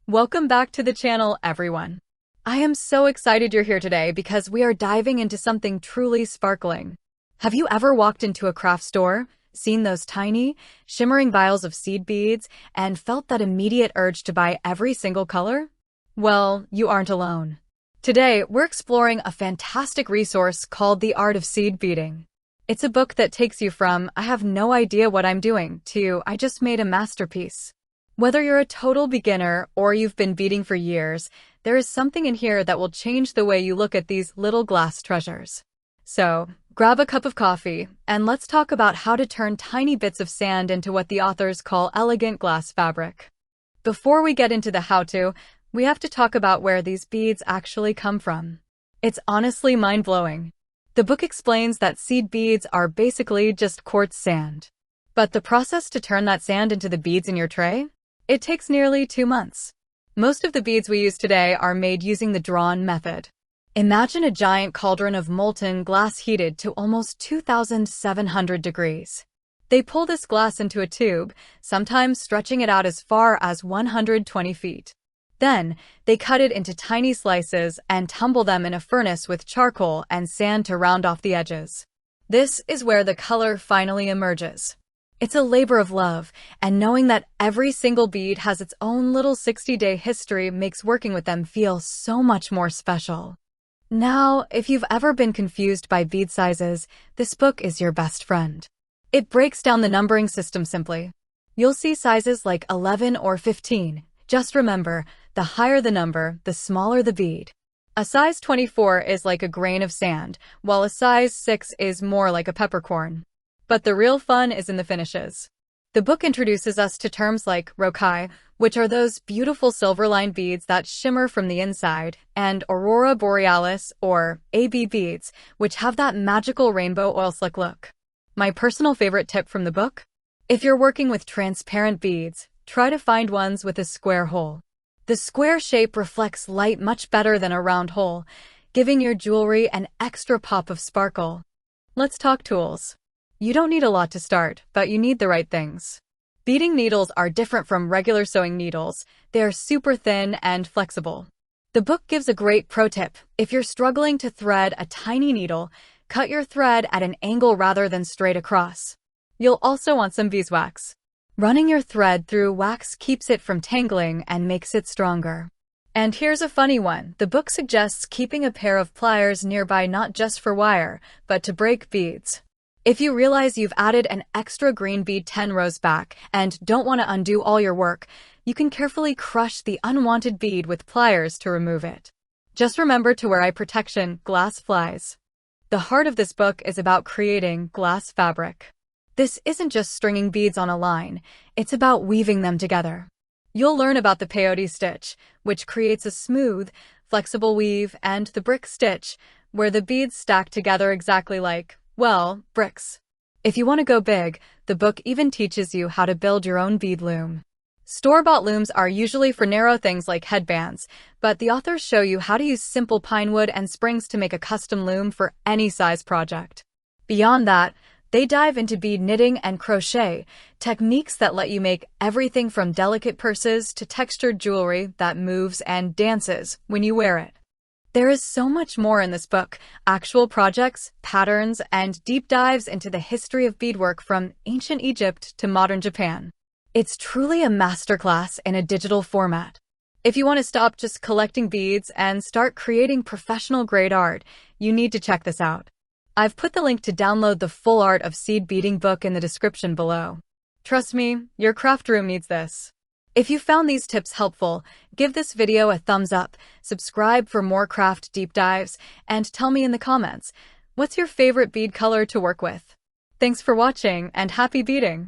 Welcome back to the channel, everyone. I am so excited you're here today because we are diving into something truly sparkling. Have you ever walked into a craft store, seen those tiny, shimmering vials of seed beads, and felt that immediate urge to buy every single color? Well, you aren't alone. Today, we're exploring a fantastic resource called The Art of Seed Beading. It's a book that takes you from, I have no idea what I'm doing, to, I just made a masterpiece. Whether you're a total beginner or you've been beading for years, there is something in here that will change the way you look at these little glass treasures. So, grab a cup of coffee, and let's talk about how to turn tiny bits of sand into what the authors call elegant glass fabric. Before we get into the how-to, we have to talk about where these beads actually come from. It's honestly mind-blowing. The book explains that seed beads are basically just quartz sand. But the process to turn that sand into the beads in your tray? It takes nearly 2 months. Most of the beads we use today are made using the drawn method. Imagine a giant cauldron of molten glass heated to almost 2,700 degrees. They pull this glass into a tube, sometimes stretching it out as far as 120 feet. Then, they cut it into tiny slices and tumble them in a furnace with charcoal and sand to round off the edges. This is where the color finally emerges. It's a labor of love, and knowing that every single bead has its own little 60-day history makes working with them feel so much more special. Now, if you've ever been confused by bead sizes, this book is your best friend. It breaks down the numbering system simply. You'll see sizes like 11 or 15. Just remember, the higher the number, the smaller the bead. A size 24 is like a grain of sand, while a size 6 is more like a peppercorn. But the real fun is in the finishes. The book introduces us to terms like crochet, which are those beautiful silver-lined beads that shimmer from the inside, and aurora borealis, or AB beads, which have that magical rainbow oil slick look. My personal favorite tip from the book? If you're working with transparent beads, try to find ones with a square hole. The square shape reflects light much better than a round hole, giving your jewelry an extra pop of sparkle. Let's talk tools. You don't need a lot to start, but you need the right things. Beading needles are different from regular sewing needles. They are super thin and flexible. The book gives a great pro tip. If you're struggling to thread a tiny needle, cut your thread at an angle rather than straight across. You'll also want some beeswax. Running your thread through wax keeps it from tangling and makes it stronger. And here's a funny one. The book suggests keeping a pair of pliers nearby not just for wire, but to break beads. If you realize you've added an extra green bead 10 rows back and don't want to undo all your work, you can carefully crush the unwanted bead with pliers to remove it. Just remember to wear eye protection, glass flies. The heart of this book is about creating glass fabric. This isn't just stringing beads on a line, it's about weaving them together. You'll learn about the Peyote stitch, which creates a smooth, flexible weave, and the brick stitch, where the beads stack together exactly like, well, bricks. If you want to go big, the book even teaches you how to build your own bead loom. Store-bought looms are usually for narrow things like headbands, but the authors show you how to use simple pine wood and springs to make a custom loom for any size project. Beyond that, they dive into bead knitting and crochet, techniques that let you make everything from delicate purses to textured jewelry that moves and dances when you wear it. There is so much more in this book, actual projects, patterns, and deep dives into the history of beadwork from ancient Egypt to modern Japan. It's truly a masterclass in a digital format. If you want to stop just collecting beads and start creating professional-grade art, you need to check this out. I've put the link to download the full Art of Seed Beading book in the description below. Trust me, your craft room needs this. If you found these tips helpful, give this video a thumbs up, subscribe for more craft deep dives, and tell me in the comments, what's your favorite bead color to work with? Thanks for watching and happy beading!